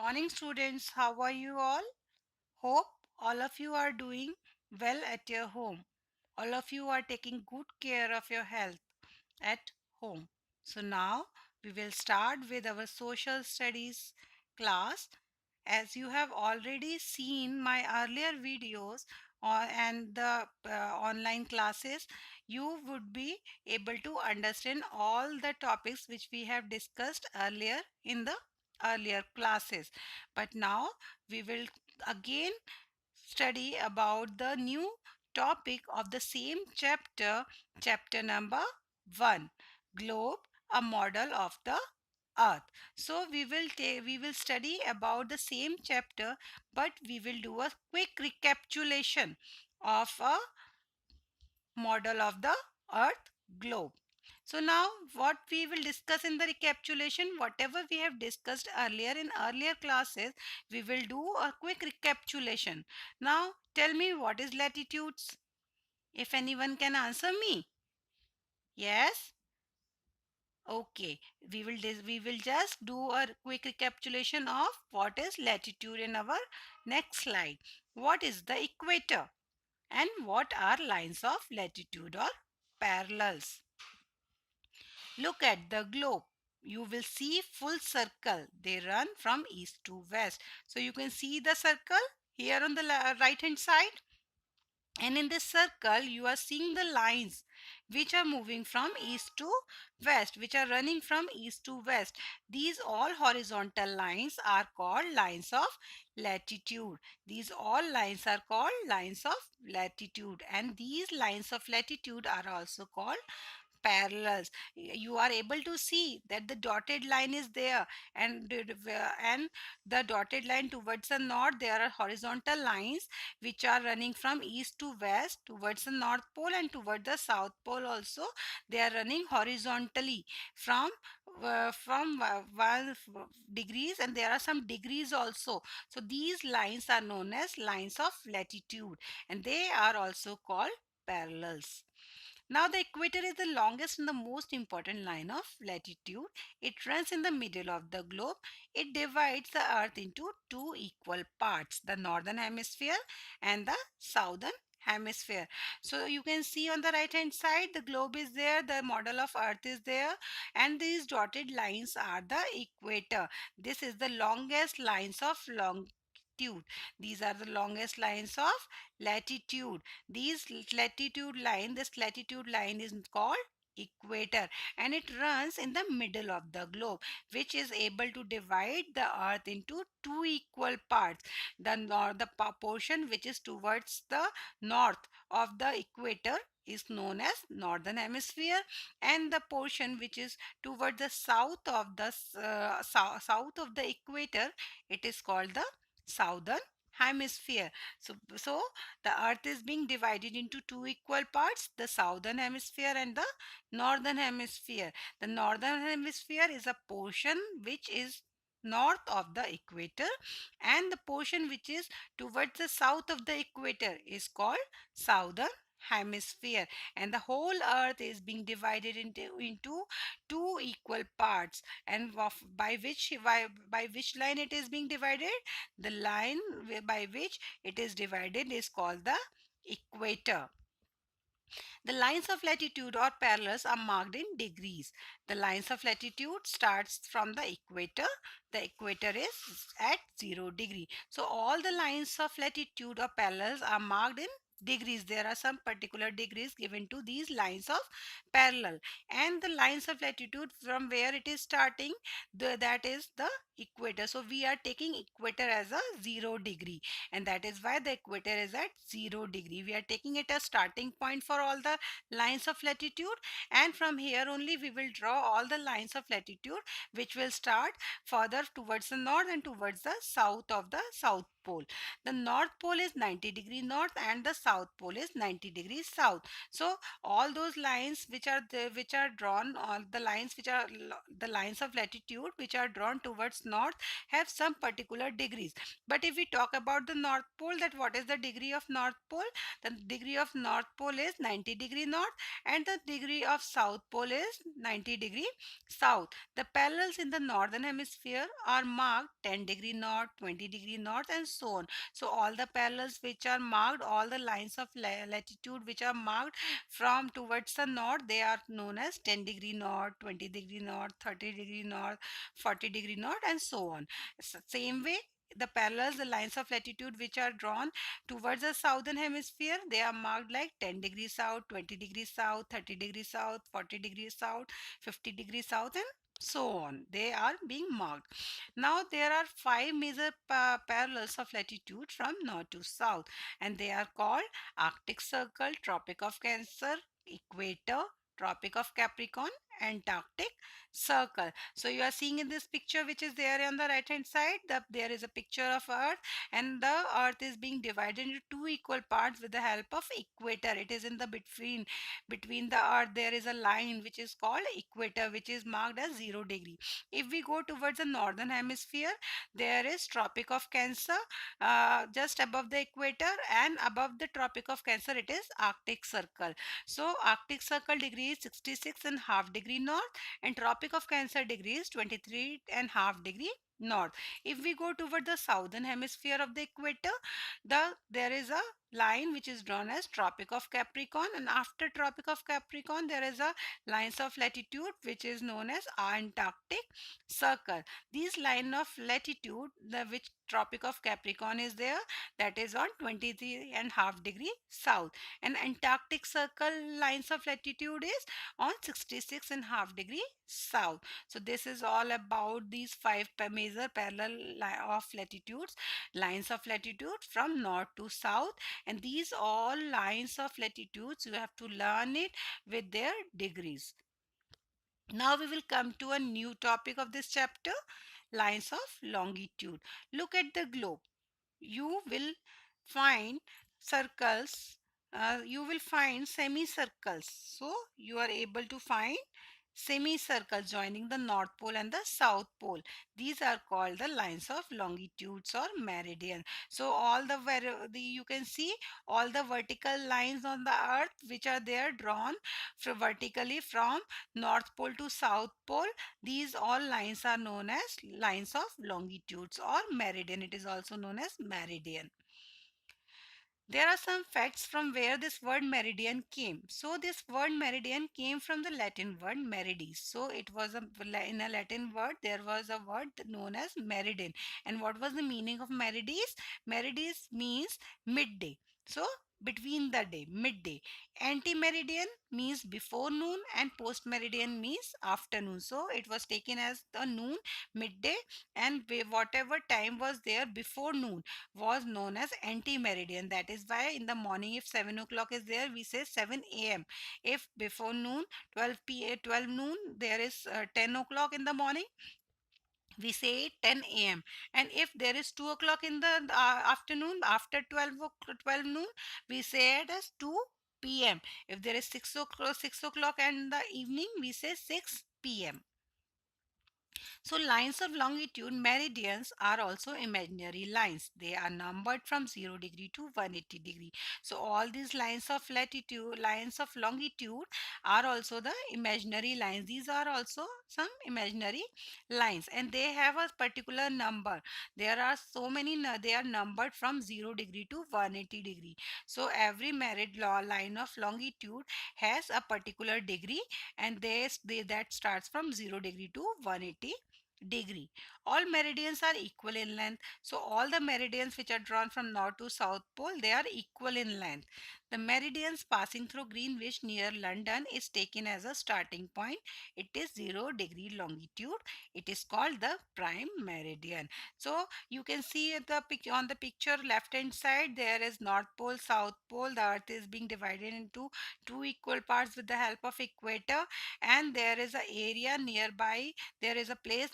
morning, students. How are you all? Hope all of you are doing well at your home. All of you are taking good care of your health at home. So now we will start with our social studies class. As you have already seen my earlier videos and the online classes, you would be able to understand all the topics which we have discussed earlier in the earlier classes. But now we will again study about the new topic of the same chapter, chapter number 1, Globe, a model of the earth. So we will study about the same chapter, but we will do a quick recapitulation of a model of the earth globe. So now what we will discuss in the recapitulation, whatever we have discussed earlier in earlier classes, we will do a quick recapitulation. Now tell me, what is latitudes? If anyone can answer me. Yes? Okay, we will just do a quick recapitulation of what is latitude in our next slide. What is the equator and what are lines of latitude or parallels? Look at the globe. You will see full circle. They run from east to west. So you can see the circle here on the right hand side. And in this circle, you are seeing the lines which are moving from east to west, which are running from east to west. These all horizontal lines are called lines of latitude. These all lines are called lines of latitude. And these lines of latitude are also called parallels. You are able to see that the dotted line is there, and the dotted line towards the north, there are horizontal lines which are running from east to west towards the north pole, and towards the south pole also they are running horizontally from 1 degrees, and there are some degrees also. So these lines are known as lines of latitude, and they are also called parallels. Now, the equator is the longest and the most important line of latitude. It runs in the middle of the globe. It divides the earth into two equal parts, the northern hemisphere and the southern hemisphere. So you can see on the right hand side, the globe is there, the model of earth is there, and these dotted lines are the equator. This is the longest lines of longitude. These are the longest lines of latitude. This latitude line is called equator, and it runs in the middle of the globe, which is able to divide the earth into two equal parts. The portion which is towards the north of the equator is known as northern hemisphere, and the portion which is towards the south of the south of the equator, it is called the southern hemisphere. So the earth is being divided into two equal parts, the southern hemisphere and the northern hemisphere. The northern hemisphere is a portion which is north of the equator, and the portion which is towards the south of the equator is called southern hemisphere. And the whole earth is being divided into two equal parts, and by which line it is being divided? The line by which it is divided is called the equator. The lines of latitude or parallels are marked in degrees. The lines of latitude starts from the equator. The equator is at 0 degree. So all the lines of latitude or parallels are marked in degrees. There are some particular degrees given to these lines of parallel, and the lines of latitude from where it is starting, that is the equator. So we are taking equator as a 0 degree, and that is why the equator is at 0 degree. We are taking it as starting point for all the lines of latitude, and from here only we will draw all the lines of latitude which will start further towards the north and towards the south of the south Pole. The North Pole is 90-degree north and the South Pole is 90 degrees south. So all those lines which are drawn, all the lines which are the lines of latitude which are drawn towards north have some particular degrees. But if we talk about the North Pole, that what is the degree of North Pole? The degree of North Pole is 90-degree north and the degree of South Pole is 90-degree south. The parallels in the northern hemisphere are marked 10-degree north, 20-degree north and so on. So all the parallels which are marked, all the lines of latitude which are marked from towards the north, they are known as 10-degree north, 20-degree north, 30-degree north, 40-degree north and so on. Same way, the parallels, the lines of latitude which are drawn towards the southern hemisphere, they are marked like 10 degrees south, 20 degrees south, 30 degrees south, 40 degrees south, 50 degrees south and so on. They are being marked. Now there are five major parallels of latitude from north to south, and they are called Arctic Circle, Tropic of Cancer, Equator, Tropic of Capricorn, Antarctic Circle. So you are seeing in this picture which is there on the right hand side, there is a picture of earth, and the earth is being divided into two equal parts with the help of equator. It is in the between the earth there is a line which is called equator, which is marked as 0 degree. If we go towards the northern hemisphere, there is Tropic of Cancer just above the equator, and above the Tropic of Cancer it is Arctic Circle. So Arctic Circle degree is 66.5 degree north and Tropic of Cancer degree is 23.5 degree north. If we go toward the southern hemisphere of the equator, there is a line which is drawn as Tropic of Capricorn, and after Tropic of Capricorn there is a lines of latitude which is known as Antarctic Circle. These line of latitude, the which Tropic of Capricorn is there, that is on 23.5 degree south, and Antarctic Circle lines of latitude is on 66.5 degree south. So this is all about these five major parallel of latitudes, lines of latitude from north to south, and these all lines of latitudes you have to learn it with their degrees. Now we will come to a new topic of this chapter, lines of longitude. Look at the globe. You will find circles, you will find semicircles. So you are able to find semicircles joining the North Pole and the South Pole. These are called the lines of longitudes or meridian. So all you can see all the vertical lines on the earth which are there drawn vertically from North Pole to South Pole. These all lines are known as lines of longitudes or meridian. It is also known as meridian. There are some facts from where this word meridian came. So this word meridian came from the Latin word meridis. So it was in a Latin word there was a word known as meridian. And what was the meaning of meridis? Meridis means midday. So between the day, midday. Anti-meridian means before noon and post-meridian means afternoon. So it was taken as the noon, midday, and whatever time was there before noon was known as anti-meridian. That is why in the morning if 7 o'clock is there, we say 7 a.m. If before noon 12 noon there is 10 o'clock in the morning, we say 10 a.m. And if there is 2 o'clock in the afternoon after 12 noon, we say it as 2 p.m. If there is 6 o'clock in the evening, we say 6 p.m. So lines of longitude, meridians, are also imaginary lines. They are numbered from 0 degree to 180 degree. So all these lines of latitude, lines of longitude are also the imaginary lines. These are also some imaginary lines and they have a particular number. There are so many, they are numbered from 0 degree to 180 degree. So every merid line of longitude has a particular degree, and that starts from 0 degree to 180 degree. All meridians are equal in length. So all the meridians which are drawn from north to south pole, they are equal in length. The meridians passing through Greenwich near London is taken as a starting point. It is 0 degree longitude. It is called the prime meridian. So you can see on the picture left hand side, there is north pole, south pole. The earth is being divided into two equal parts with the help of equator, and there is a area nearby, there is a place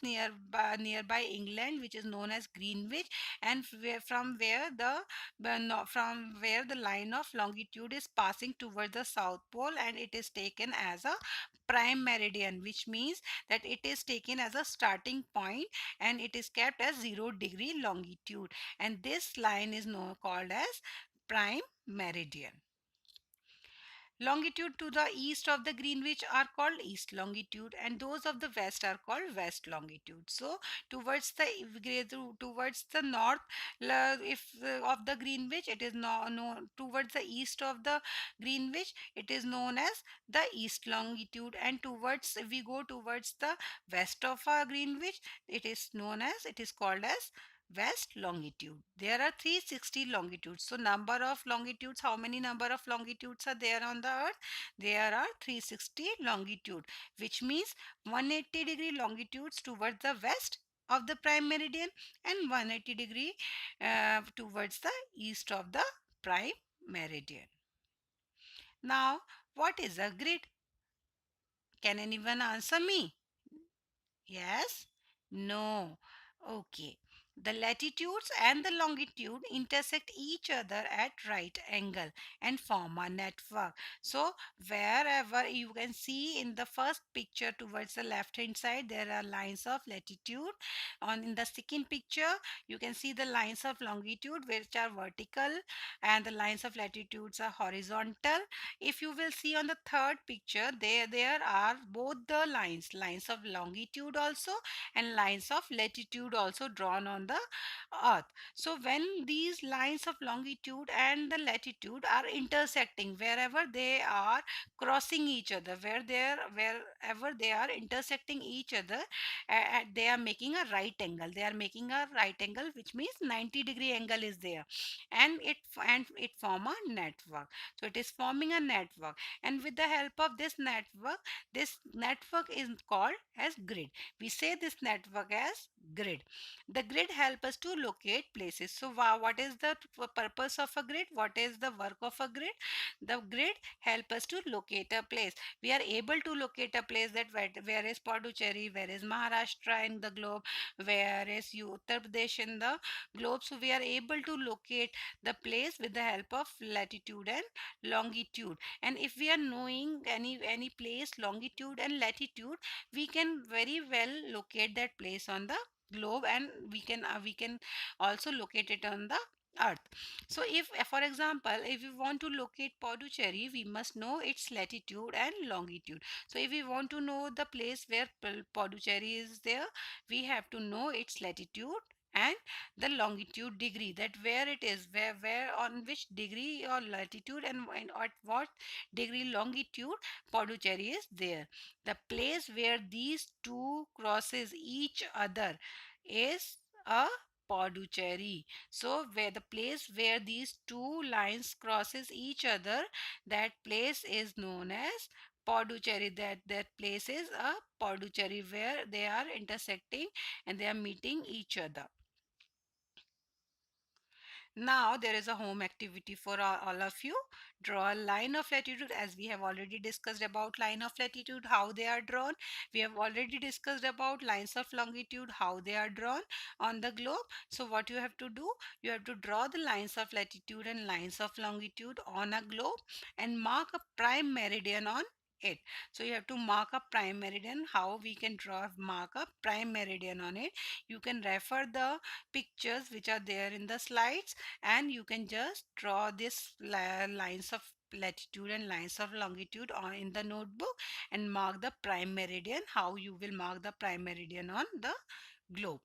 nearby England, which is known as Greenwich, and from where the line of longitude is passing towards the South Pole, and it is taken as a prime meridian, which means that it is taken as a starting point and it is kept as 0 degree longitude, and this line is now called as prime meridian. Longitude to the east of the Greenwich are called east longitude, and those of the west are called west longitude. So towards the north, if of the Greenwich, it is no towards the east of the Greenwich, it is known as the east longitude, and towards if we go towards the west of our Greenwich, it is called as west longitude. There are 360 longitudes. So number of longitudes, how many number of longitudes are there on the earth? There are 360 longitude, which means 180-degree longitudes towards the west of the prime meridian and 180-degree towards the east of the prime meridian. Now, what is a grid? Can anyone answer me? Yes? No. Okay. The latitudes and the longitude intersect each other at right angle and form a network. So wherever you can see in the first picture towards the left hand side, there are lines of latitude. On in the second picture, you can see the lines of longitude which are vertical and the lines of latitudes are horizontal. If you will see on the third picture, there are both the lines of longitude also and lines of latitude also drawn on the earth. So when these lines of longitude and the latitude are intersecting, wherever they are crossing each other, wherever they are intersecting each other, they are making a right angle. They are making a right angle, which means 90-degree angle is there, and it form a network. So it is forming a network, and with the help of this network is called as grid. We say this network as grid. The grid help us to locate places. So what is the purpose of a grid? What is the work of a grid? The grid help us to locate a place. We are able to locate a place that where is Pondicherry, where is Maharashtra in the globe, where is Uttar Pradesh in the globe. So we are able to locate the place with the help of latitude and longitude. And if we are knowing any place longitude and latitude, we can very well locate that place on the globe, and we can also locate it on the earth. So if for example, if we want to locate Pondicherry, we must know its latitude and longitude. So if we want to know the place where Pondicherry is there, we have to know its latitude and the longitude degree, that where it is, where on which degree or latitude and at what degree longitude Pondicherry is there. The place where these two crosses each other is a Pondicherry. So where the place where these two lines crosses each other, that place is known as Pondicherry. That place is a Pondicherry, where they are intersecting and they are meeting each other. Now there is a home activity for all of you. Draw a line of latitude, as we have already discussed about line of latitude, how they are drawn. We have already discussed about lines of longitude, how they are drawn on the globe. So what you have to do, you have to draw the lines of latitude and lines of longitude on a globe and mark a prime meridian on it. So you have to mark a prime meridian. How we can mark a prime meridian on it? You can refer the pictures which are there in the slides, and you can just draw this lines of latitude and lines of longitude on in the notebook and mark the prime meridian, how you will mark the prime meridian on the globe.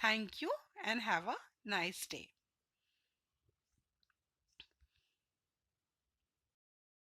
Thank you and have a nice day.